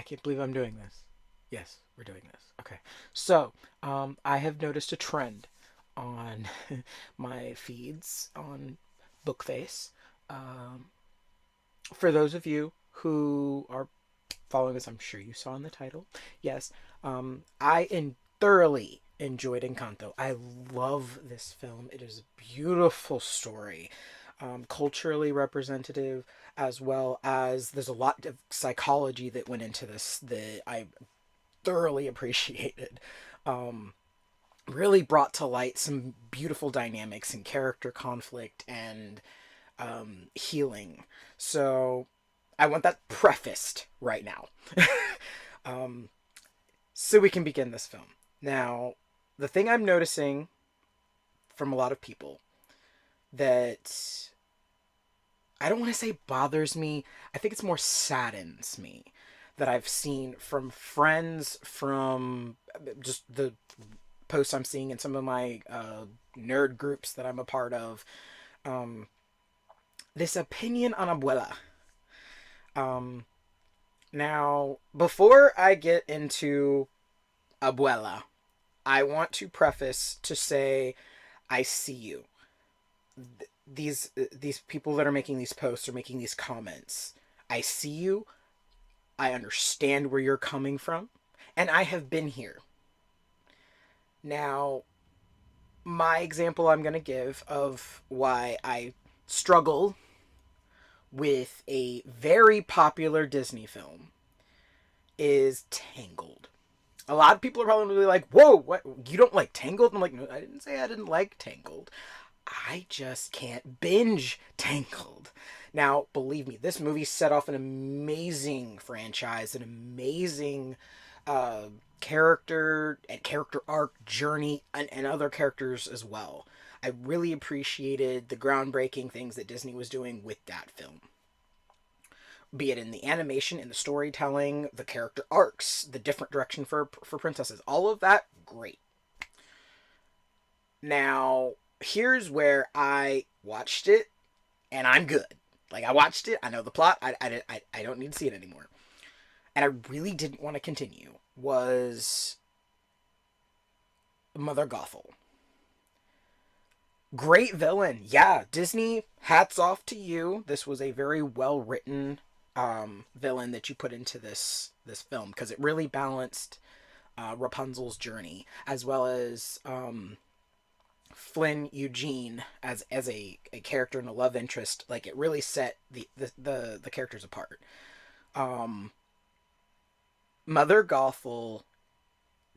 can't believe I'm doing this. Yes, we're doing this. Okay. So, I have noticed a trend on my feeds on Bookface. Um, for those of you who are following us, I'm sure you saw in the title. Yes, thoroughly enjoyed Encanto. I love this film. It is a beautiful story, culturally representative, as well as there's a lot of psychology that went into this that I thoroughly appreciated. Um, really brought to light some beautiful dynamics and character conflict and healing. So I want that prefaced right now. um, so we can begin this film. Now, the thing I'm noticing from a lot of people that I don't want to say bothers me, I think it's more saddens me that I've seen from friends, from just the posts I'm seeing in some of my nerd groups that I'm a part of. Um, this opinion on Abuela. Um, Now, before I get into Abuela, I want to preface to say I see you. These people that are making these posts or making these comments, I see you. I understand where you're coming from, and I have been here. Now, my example I'm going to give of why I struggle with a very popular Disney film is Tangled. A lot of people are probably like, whoa, what? You don't like Tangled? I'm like, no, I didn't say I didn't like Tangled. I just can't binge Tangled. Now, believe me, this movie set off an amazing franchise, an amazing uh, character and character arc journey, and other characters as well. I really appreciated the groundbreaking things that Disney was doing with that film, be it in the animation, in the storytelling, the character arcs, the different direction for princesses. All of that, great. Now, here's where I watched it, and I'm good. Like, I watched it, I know the plot, I don't need to see it anymore. And I really didn't want to continue, was Mother Gothel. Great villain. Yeah, Disney, hats off to you. This was a very well written villain that you put into this film, because it really balanced Rapunzel's journey, as well as Flynn Eugene as a character and a love interest. Like, it really set the characters apart. Um, Mother Gothel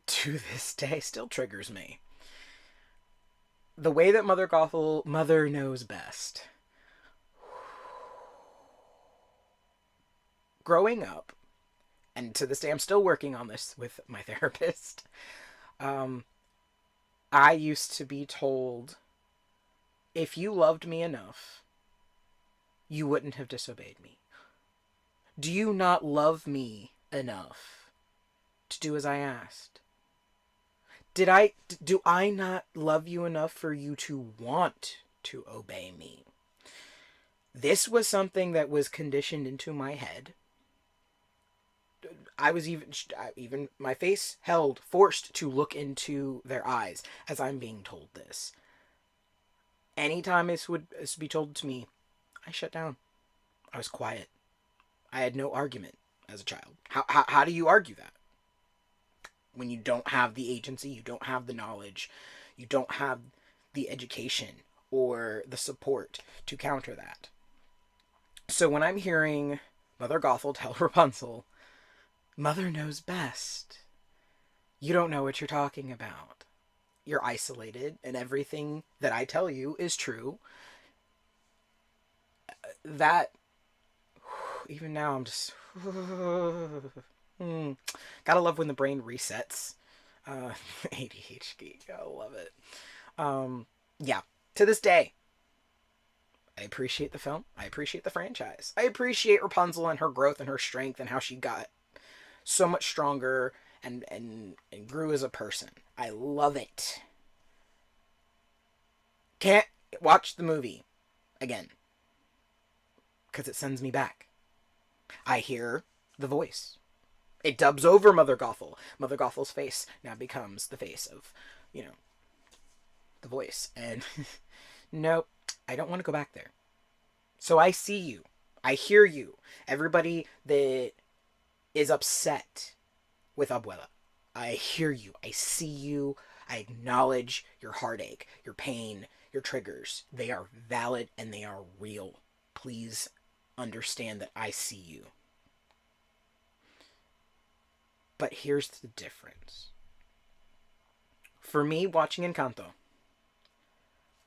to this day still triggers me. The way that Mother Gothel, Mother knows best. Growing up, and to this day I'm still working on this with my therapist. Um, I used to be told, if you loved me enough, you wouldn't have disobeyed me. Do you not love me enough to do as I asked? Do I not love you enough for you to want to obey me? This was something that was conditioned into my head. I was even my face held, forced to look into their eyes as I'm being told this. Anytime this would be told to me, I shut down. I was quiet. I had no argument as a child. How do you argue that? When you don't have the agency, you don't have the knowledge, you don't have the education or the support to counter that. So when I'm hearing Mother Gothel tell Rapunzel, Mother knows best, you don't know what you're talking about. You're isolated, and everything that I tell you is true. That, even now, I'm just. Gotta love when the brain resets. ADHD, gotta love it. Yeah, to this day, I appreciate the film. I appreciate the franchise. I appreciate Rapunzel and her growth and her strength and how she got so much stronger and grew as a person. I love it. Can't watch the movie again because it sends me back. I hear the voice. It dubs over Mother Gothel. Mother Gothel's face now becomes the face of, you know, the voice. And nope, I don't want to go back there. So I see you. I hear you. Everybody that is upset with Abuela. I hear you. I see you. I acknowledge your heartache, your pain, your triggers. They are valid and they are real. Please understand that I see you. But here's the difference. For me, watching Encanto,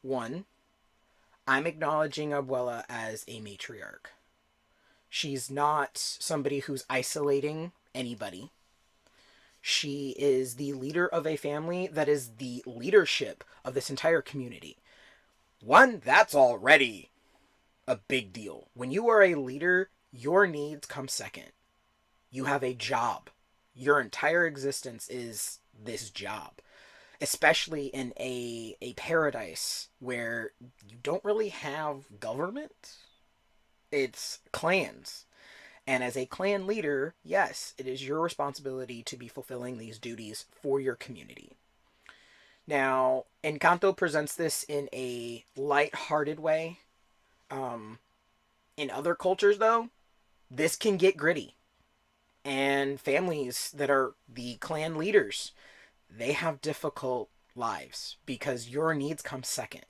one, I'm acknowledging Abuela as a matriarch. She's not somebody who's isolating anybody. She is the leader of a family that is the leadership of this entire community. One, that's already a big deal. When you are a leader, your needs come second. You have a job. Your entire existence is this job. Especially in a paradise where you don't really have government. It's clans. And as a clan leader, yes, it is your responsibility to be fulfilling these duties for your community. Now, Encanto presents this in a light-hearted way. In other cultures, though, this can get gritty. And families that are the clan leaders, they have difficult lives because your needs come second.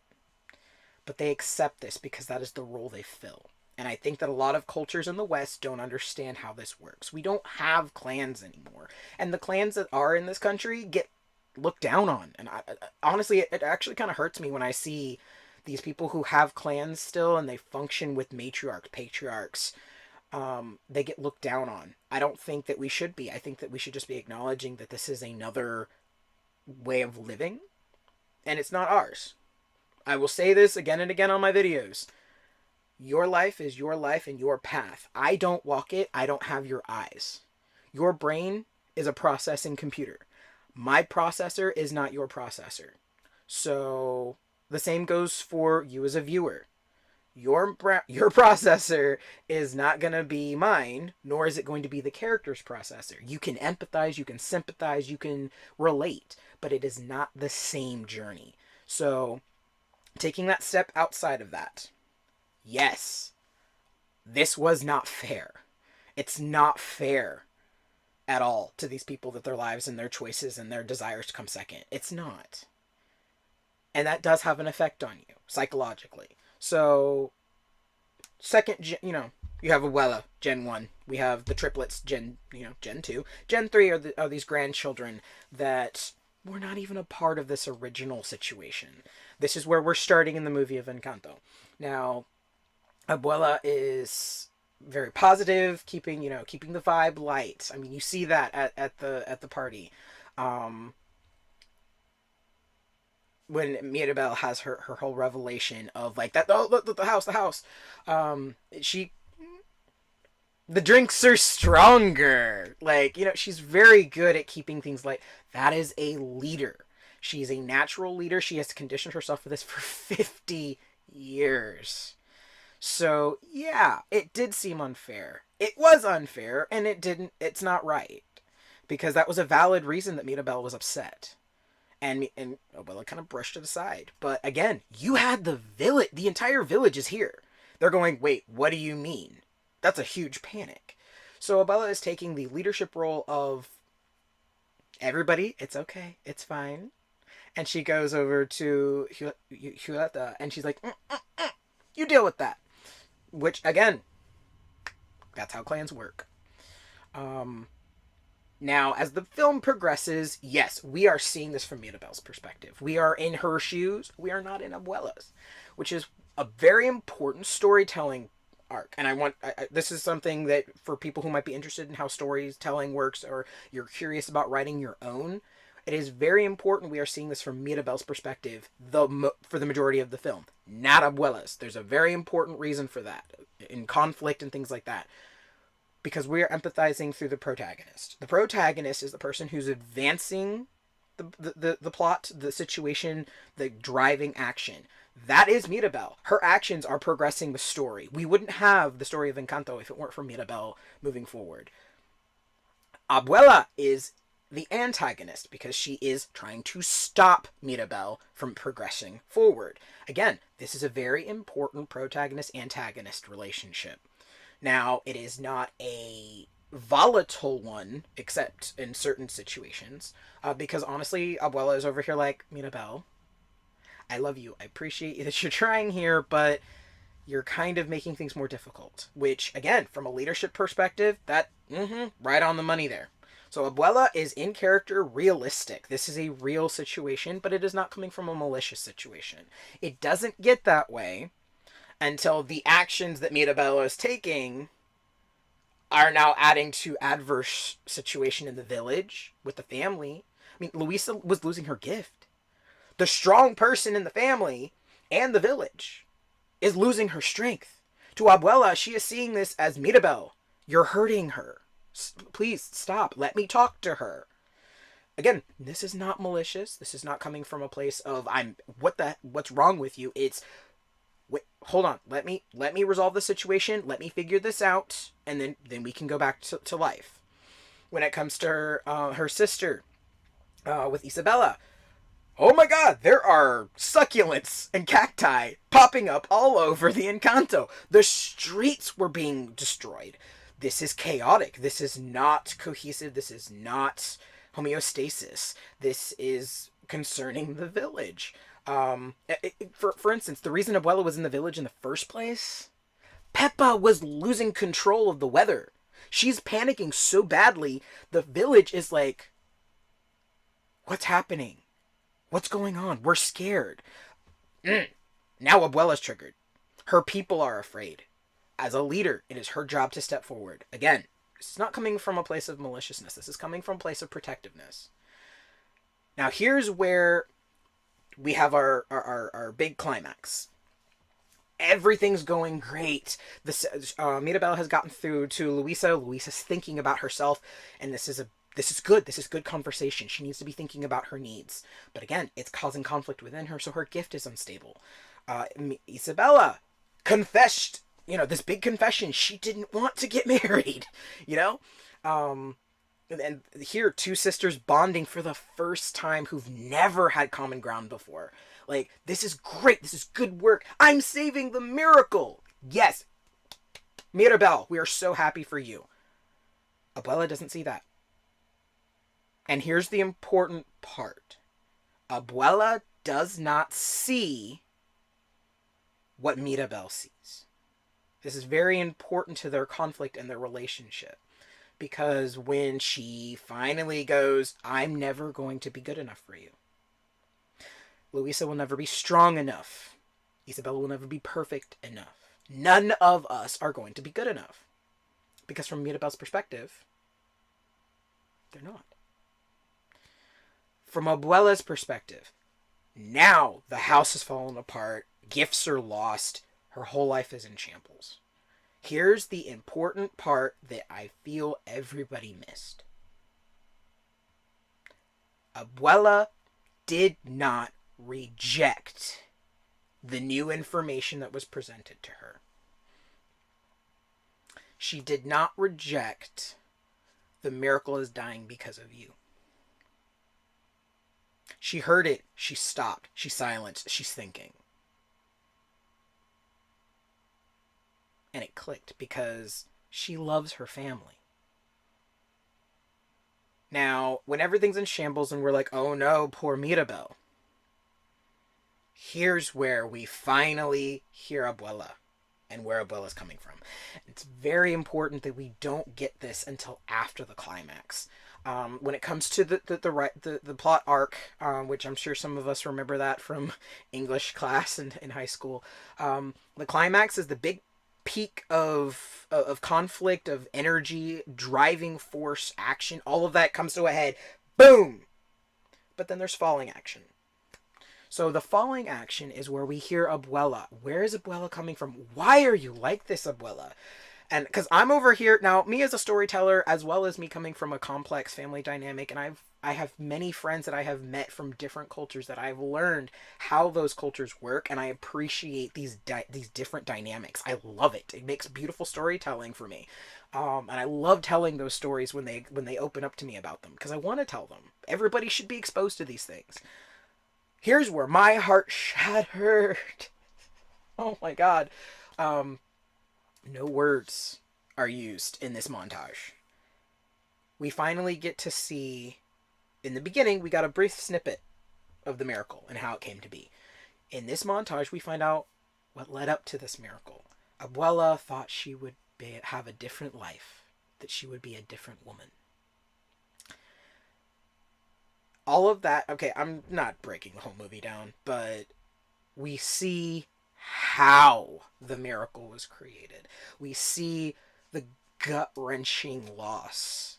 But they accept this because that is the role they fill. And I think that a lot of cultures in the West don't understand how this works. We don't have clans anymore. And the clans that are in this country get looked down on. And honestly, it actually kind of hurts me when I see these people who have clans still and they function with matriarchs, patriarchs. They get looked down on. I don't think that we should be. I think that we should just be acknowledging that this is another way of living. And it's not ours. I will say this again and again on my videos. Your life is your life and your path. I don't walk it. I don't have your eyes. Your brain is a processing computer. My processor is not your processor. So the same goes for you as a viewer. Your processor is not going to be mine, nor is it going to be the character's processor. You can empathize, you can sympathize, you can relate, but it is not the same journey. So taking that step outside of that, yes, this was not fair. It's not fair at all to these people that their lives and their choices and their desires come second. It's not. And that does have an effect on you, psychologically. So, second, you have Abuela, Gen 1. We have the triplets, Gen 2. Gen 3 are these grandchildren that were not even a part of this original situation. This is where we're starting in the movie of Encanto. Now, Abuela is very positive, keeping the vibe light. I mean, you see that at the party. When Mirabel has her whole revelation of like that, oh, the house. The drinks are stronger. Like, she's very good at keeping things light. That is a leader. She's a natural leader. She has conditioned herself for this for 50 years. So, yeah, it did seem unfair. It was unfair, and it's not right. Because that was a valid reason that Mirabel was upset. And Abuela kind of brushed it aside. But again, you had the village. The entire village is here. They're going, wait, what do you mean? That's a huge panic. So Abuela is taking the leadership role of everybody. It's okay. It's fine. And she goes over to Julieta, and she's like, you deal with that. Which, again, that's how clans work. Now, as the film progresses, yes, we are seeing this from Mirabel's perspective. We are in her shoes. We are not in Abuela's, which is a very important storytelling arc. And this is something that for people who might be interested in how storytelling works, or you're curious about writing your own, it is very important we are seeing this from Mirabel's perspective for the majority of the film, not Abuela's. There's a very important reason for that, in conflict and things like that. Because we are empathizing through the protagonist. The protagonist is the person who's advancing the plot, the situation, the driving action. That is Mirabel. Her actions are progressing the story. We wouldn't have the story of Encanto if it weren't for Mirabel moving forward. Abuela is the antagonist because she is trying to stop Mirabel from progressing forward. Again, this is a very important protagonist-antagonist relationship. Now, it is not a volatile one, except in certain situations, because honestly, Abuela is over here like, Mirabel, I love you. I appreciate that you're trying here, but you're kind of making things more difficult. Which, again, from a leadership perspective, that, right on the money there. So Abuela is in character realistic. This is a real situation, but it is not coming from a malicious situation. It doesn't get that way until the actions that Mirabella is taking are now adding to adverse situation in the village with the family. I mean, Luisa was losing her gift. The strong person in the family and the village is losing her strength. To Abuela, she is seeing this as Mirabel. You're hurting her. Please stop. Let me talk to her. Again, this is not malicious. This is not coming from a place of what's wrong with you. It's wait, hold on. Let me resolve the situation. Let me figure this out, and then we can go back to life. When it comes to her sister with Isabella, oh my god, there are succulents and cacti popping up all over the Encanto. The streets were being destroyed. This is chaotic. This is not cohesive. This is not homeostasis. This is concerning the village. For instance, the reason Abuela was in the village in the first place, Peppa was losing control of the weather. She's panicking so badly, the village is like, what's happening? What's going on? We're scared. Now Abuela's triggered. Her people are afraid. As a leader, it is her job to step forward. Again, this is not coming from a place of maliciousness. This is coming from a place of protectiveness. Now here's where we have our big climax. Everything's going great. Mirabel has gotten through to Luisa. Luisa's thinking about herself, and this is good. This is good conversation. She needs to be thinking about her needs. But again, it's causing conflict within her, so her gift is unstable. Isabella confessed, this big confession. She didn't want to get married, and here, two sisters bonding for the first time who've never had common ground before. Like, this is great. This is good work. I'm saving the miracle. Yes. Mirabel, we are so happy for you. Abuela doesn't see that. And here's the important part. Abuela does not see what Mirabel sees. This is very important to their conflict and their relationship. Because when she finally goes, I'm never going to be good enough for you. Luisa will never be strong enough. Isabella will never be perfect enough. None of us are going to be good enough. Because from Mirabel's perspective, they're not. From Abuela's perspective, now the house has fallen apart, gifts are lost, her whole life is in shambles. Here's the important part that I feel everybody missed. Abuela did not reject the new information that was presented to her. She did not reject the miracle is dying because of you. She heard it. She stopped. She silenced. She's thinking. And it clicked because she loves her family. Now, when everything's in shambles and we're like, oh no, poor Mirabel, here's where we finally hear Abuela and where Abuela's coming from. It's very important that we don't get this until after the climax. When it comes to the plot arc, which I'm sure some of us remember that from English class in high school, the climax is the big peak of conflict, of energy, driving force, action. All of that comes to a head. Boom! But then there's falling action. So the falling action is where we hear Abuela. Where is Abuela coming from? Why are you like this, Abuela? And because I'm over here now, me as a storyteller, as well as me coming from a complex family dynamic, and I have many friends that I have met from different cultures that I've learned how those cultures work, and I appreciate these different dynamics. I love it. It makes beautiful storytelling for me, and I love telling those stories when they open up to me about them because I want to tell them. Everybody should be exposed to these things. Here's where my heart shattered. Oh my god. Um, no words are used in this montage. We finally get to see, in the beginning, we got a brief snippet of the miracle and how it came to be. In this montage, we find out what led up to this miracle. Abuela thought she would have a different life, that she would be a different woman. All of that, okay, I'm not breaking the whole movie down, but we see how the miracle was created. We see the gut wrenching loss.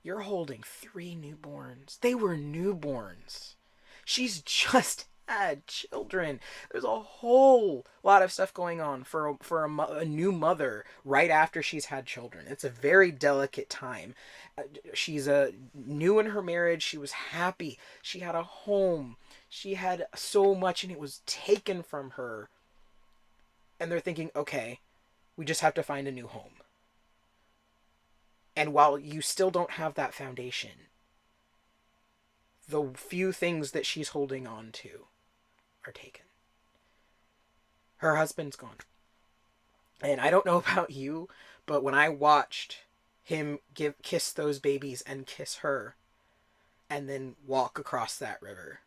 You're holding 3 newborns. They were newborns. She's just had children. There's a whole lot of stuff going on for a new mother right after she's had children. It's a very delicate time. She's new in her marriage. She was happy. She had a home. She had so much, and it was taken from her. And they're thinking, okay, we just have to find a new home. And while you still don't have that foundation, the few things that she's holding on to are taken. Her husband's gone. And I don't know about you, but when I watched him kiss those babies and kiss her, and then walk across that river,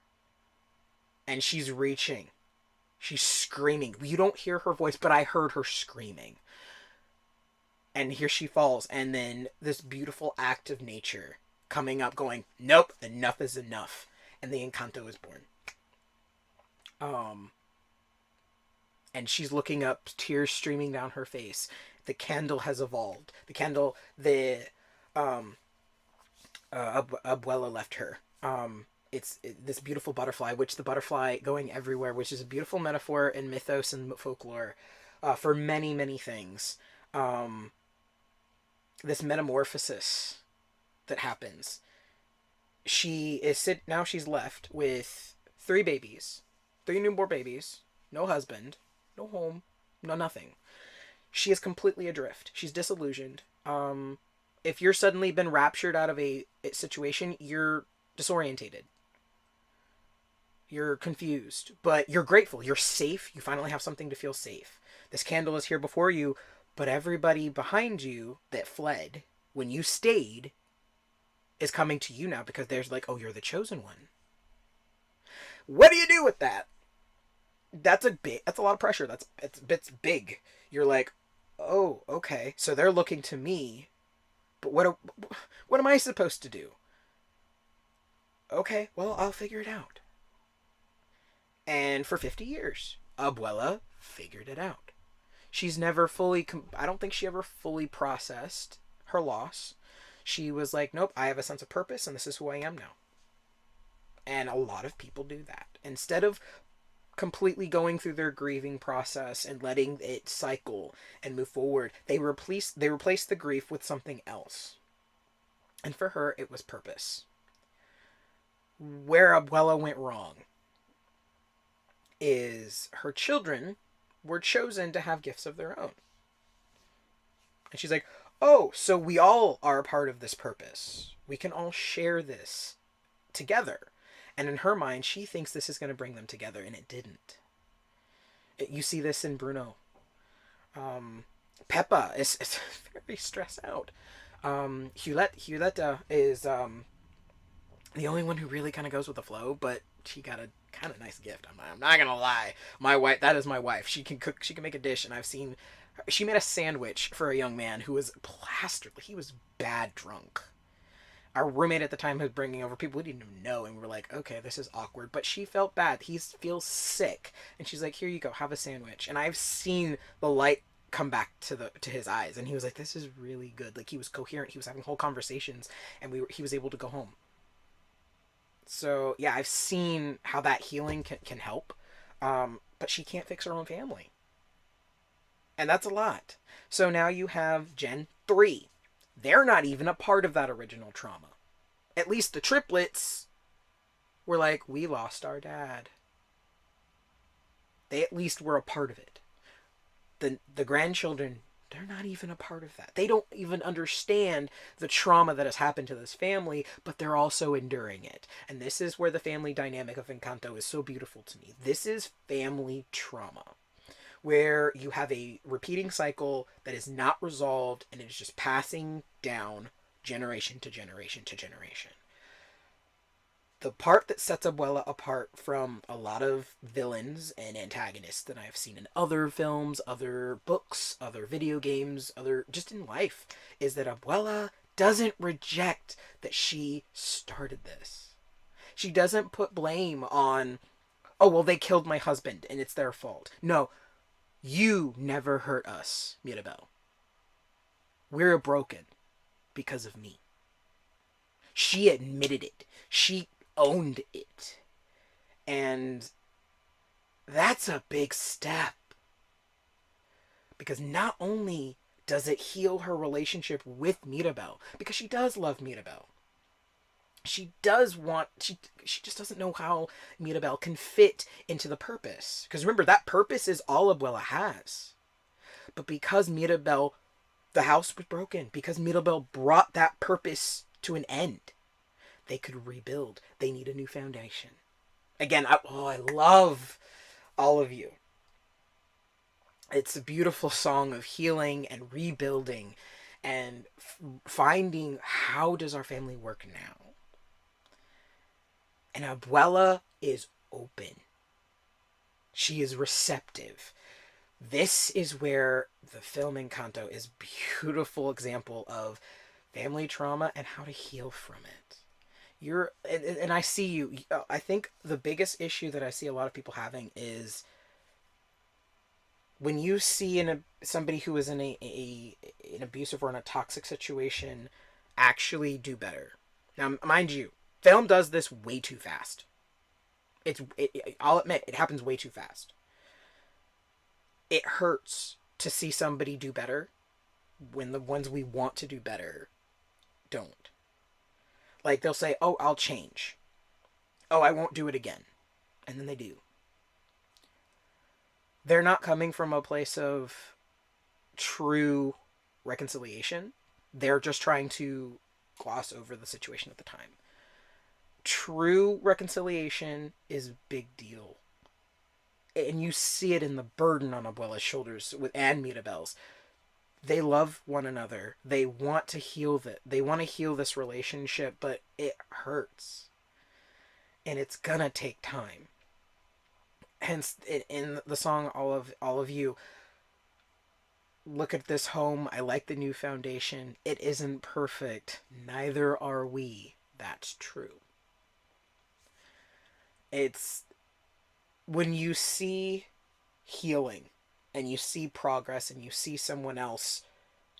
and she's reaching, she's screaming. You don't hear her voice, but I heard her screaming. And here she falls, and then this beautiful act of nature coming up going, nope, enough is enough. And the Encanto is born. And she's looking up, tears streaming down her face. The candle has evolved. The candle, Abuela left her. It's this beautiful butterfly, which the butterfly going everywhere, which is a beautiful metaphor in mythos and folklore for many, many things. This metamorphosis that happens. Now she's left with 3 babies, 3 newborn babies, no husband, no home, no nothing. She is completely adrift. She's disillusioned. If you're suddenly been raptured out of a situation, you're disorientated. You're confused, but you're grateful. You're safe. You finally have something to feel safe. This candle is here before you, but everybody behind you that fled when you stayed is coming to you now because there's like, oh, you're the chosen one. What do you do with that? That's a lot of pressure. It's big. You're like, oh, okay. So they're looking to me, but what am I supposed to do? Okay, well, I'll figure it out. And for 50 years, Abuela figured it out. She's never I don't think she ever fully processed her loss. She was like, nope, I have a sense of purpose and this is who I am now. And a lot of people do that. Instead of completely going through their grieving process and letting it cycle and move forward, they replace the grief with something else. And for her, it was purpose. Where Abuela went wrong is her children were chosen to have gifts of their own. And she's like, oh, so we all are a part of this purpose. We can all share this together. And in her mind, she thinks this is going to bring them together, and it didn't. You see this in Bruno. Peppa is very stressed out. Huletta is the only one who really kind of goes with the flow, but she got a kind of nice gift. I'm not gonna lie. My wife, that is my wife. She can cook. She can make a dish, and I've seen. She made a sandwich for a young man who was plastered. He was bad drunk. Our roommate at the time was bringing over people we didn't even know, and we were like, okay, this is awkward. But she felt bad. He feels sick, and she's like, here you go, have a sandwich. And I've seen the light come back to his eyes, and he was like, this is really good. Like, he was coherent. He was having whole conversations, and he was able to go home. So yeah, I've seen how that healing can help, but she can't fix her own family, and that's a lot. So now you have Gen 3. They're not even a part of that original trauma. At least the triplets were like, we lost our dad. They at least were a part of it. The grandchildren, they're not even a part of that. They don't even understand the trauma that has happened to this family, but they're also enduring it. And this is where the family dynamic of Encanto is so beautiful to me. This is family trauma, where you have a repeating cycle that is not resolved and it is just passing down generation to generation to generation. The part that sets Abuela apart from a lot of villains and antagonists that I've seen in other films, other books, other video games, other just in life, is that Abuela doesn't reject that she started this. She doesn't put blame on, oh, well, they killed my husband and it's their fault. No, you never hurt us, Mirabel. We're broken because of me. She admitted it. She owned it. And that's a big step. Because not only does it heal her relationship with Mirabel, because she does love Mirabel. She does want, she just doesn't know how Mirabel can fit into the purpose. Because remember, that purpose is all Abuela has. But because Mirabel, the house was broken, because Mirabel brought that purpose to an end, they could rebuild. They need a new foundation. Again, I love all of you. It's a beautiful song of healing and rebuilding and finding how does our family work now. And Abuela is open. She is receptive. This is where the film Encanto is a beautiful example of family trauma and how to heal from it. And I see you. I think the biggest issue that I see a lot of people having is when you see somebody who is in an abusive or in a toxic situation actually do better. Now, mind you, film does this way too fast. I'll admit, it happens way too fast. It hurts to see somebody do better when the ones we want to do better don't. Like, they'll say, oh, I'll change. Oh, I won't do it again. And then they do. They're not coming from a place of true reconciliation. They're just trying to gloss over the situation at the time. True reconciliation is a big deal. And you see it in the burden on Abuela's shoulders and Mirabel's. They love one another. They want to heal that. They want to heal this relationship, but it hurts. And it's gonna take time. Hence, in the song, all of you, look at this home. I like the new foundation. It isn't perfect. Neither are we. That's true. It's when you see healing and you see progress and you see someone else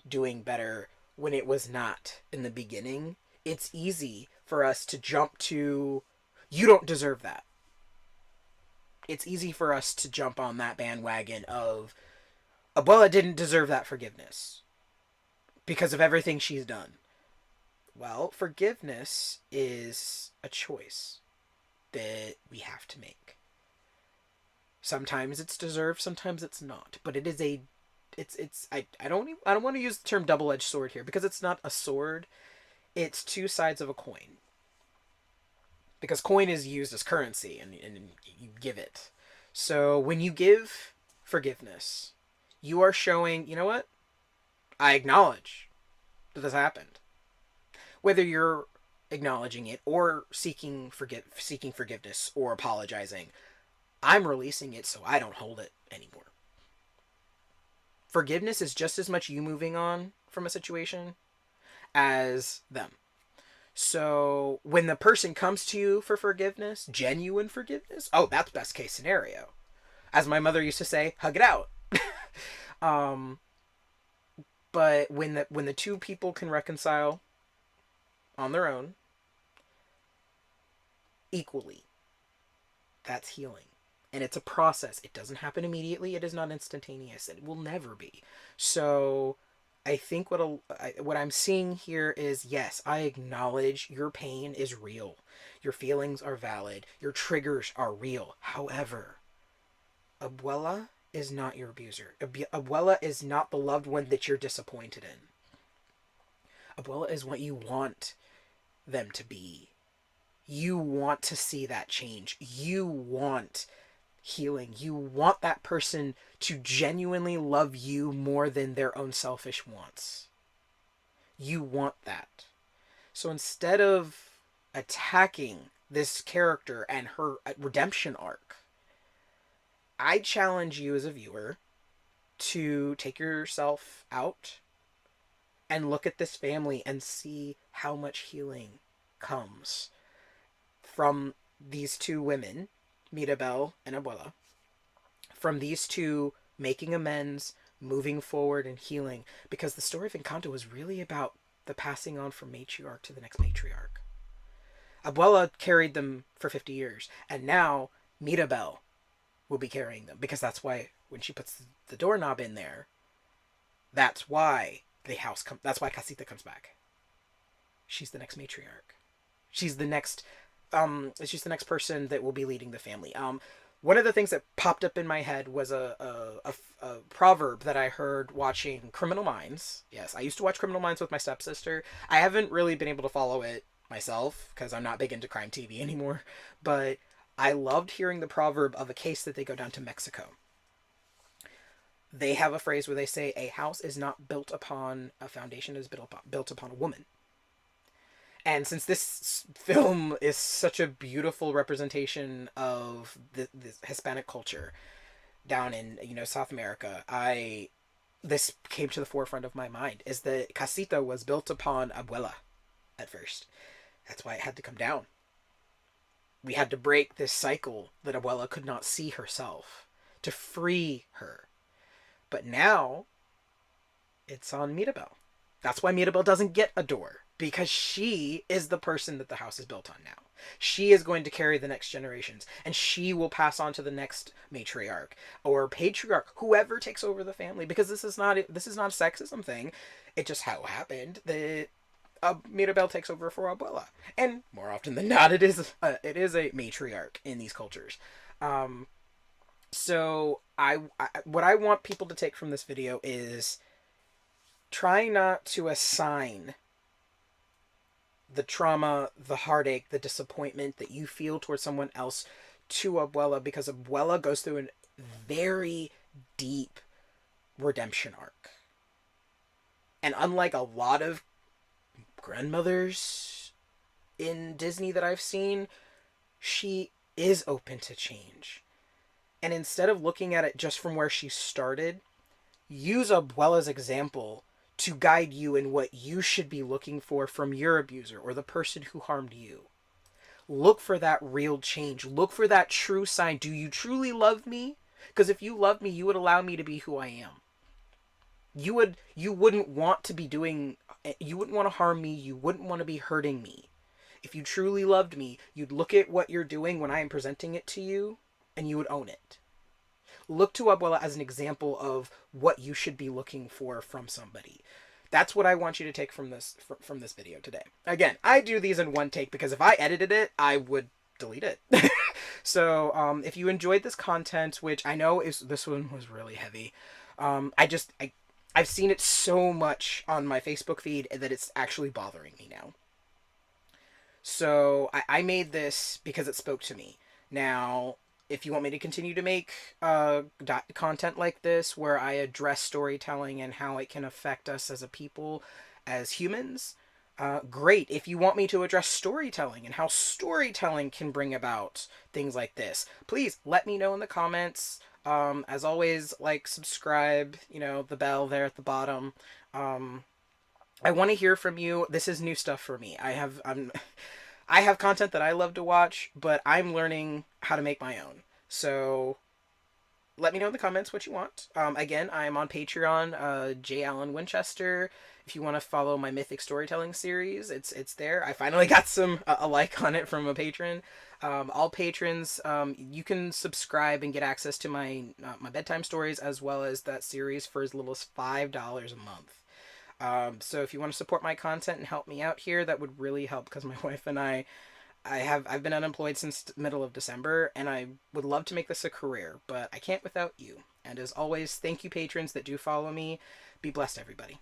doing better when it was not in the beginning, it's easy for us to jump to, you don't deserve that. It's easy for us to jump on that bandwagon of, Abuela didn't deserve that forgiveness because of everything she's done. Well, forgiveness is a choice that we have to make. Sometimes it's deserved, sometimes it's not. But it is I don't want to use the term double-edged sword here because it's not a sword. It's two sides of a coin. Because coin is used as currency and you give it. So when you give forgiveness, you are showing, you know what? I acknowledge that this happened. Whether you're acknowledging it or seeking forgiveness or apologizing, I'm releasing it so I don't hold it anymore. Forgiveness is just as much you moving on from a situation as them. So when the person comes to you for forgiveness, genuine forgiveness, oh, that's best case scenario. As my mother used to say, hug it out. But when the two people can reconcile on their own equally, that's healing. And it's a process. It doesn't happen immediately. It is not instantaneous. It will never be. So I think what I'm seeing here is, yes, I acknowledge your pain is real. Your feelings are valid. Your triggers are real. However, Abuela is not your abuser. Abuela is not the loved one that you're disappointed in. Abuela is what you want them to be. You want to see that change. You want healing. You want that person to genuinely love you more than their own selfish wants. You want that. So instead of attacking this character and her redemption arc, I challenge you as a viewer to take yourself out and look at this family and see how much healing comes from these two women, Mirabel and Abuela, from these two making amends, moving forward, and healing. Because the story of Encanto is really about the passing on from matriarch to the next matriarch. Abuela carried them for 50 years, and now Mirabel will be carrying them, because that's why when she puts the doorknob in there, that's why that's why Casita comes back. She's the next matriarch. She's the next she's the next person that will be leading the family. One of the things that popped up in my head was a proverb that I heard watching Criminal Minds. Yes, I used to watch Criminal Minds with my stepsister. I haven't really been able to follow it myself because I'm not big into crime TV anymore, but I loved hearing the proverb of a case that they go down to Mexico. They have a phrase where they say a house is not built upon a foundation, it is built upon a woman. And since this film is such a beautiful representation of the Hispanic culture down in, South America, this came to the forefront of my mind, is that Casita was built upon Abuela at first. That's why it had to come down. We had to break this cycle that Abuela could not see herself to free her. But now it's on Mirabel. That's why Mirabel doesn't get a door, because she is the person that the house is built on now. She is going to carry the next generations, and she will pass on to the next matriarch or patriarch, whoever takes over the family. Because this is not a sexism thing. It just how happened that Mirabel takes over for Abuela, and more often than not, it is a matriarch in these cultures. So what I want people to take from this video is try not to assign the trauma, the heartache, the disappointment that you feel towards someone else to Abuela, because Abuela goes through a very deep redemption arc. And unlike a lot of grandmothers in Disney that I've seen, she is open to change. And instead of looking at it just from where she started, use Abuela's example to guide you in what you should be looking for from your abuser or the person who harmed you. Look for that real change. Look for that true sign. Do you truly love me? Because if you love me, you would allow me to be who I am. You wouldn't want to harm me. You wouldn't want to be hurting me. If you truly loved me, you'd look at what you're doing when I am presenting it to you, and you would own it. Look to Abuela as an example of what you should be looking for from somebody. That's what I want you to take from this video today. Again, I do these in one take because if I edited it, I would delete it. So if you enjoyed this content, which I know this one was really heavy, I've seen it so much on my Facebook feed that it's actually bothering me now. So I made this because it spoke to me. Now, if you want me to continue to make content like this, where I address storytelling and how it can affect us as a people, as humans, great. If you want me to address storytelling and how storytelling can bring about things like this, please let me know in the comments. As always, like, subscribe, the bell there at the bottom. I want to hear from you. This is new stuff for me. I have content that I love to watch, but I'm learning how to make my own. So let me know in the comments what you want. Again, I'm on Patreon, J. Allen Winchester. If you want to follow my mythic storytelling series, it's there. I finally got a like on it from a patron. All patrons, you can subscribe and get access to my bedtime stories, as well as that series for as little as $5 a month. So if you want to support my content and help me out here, that would really help because my wife and I've been unemployed since middle of December, and I would love to make this a career, but I can't without you. And as always, thank you patrons that do follow me. Be blessed, everybody.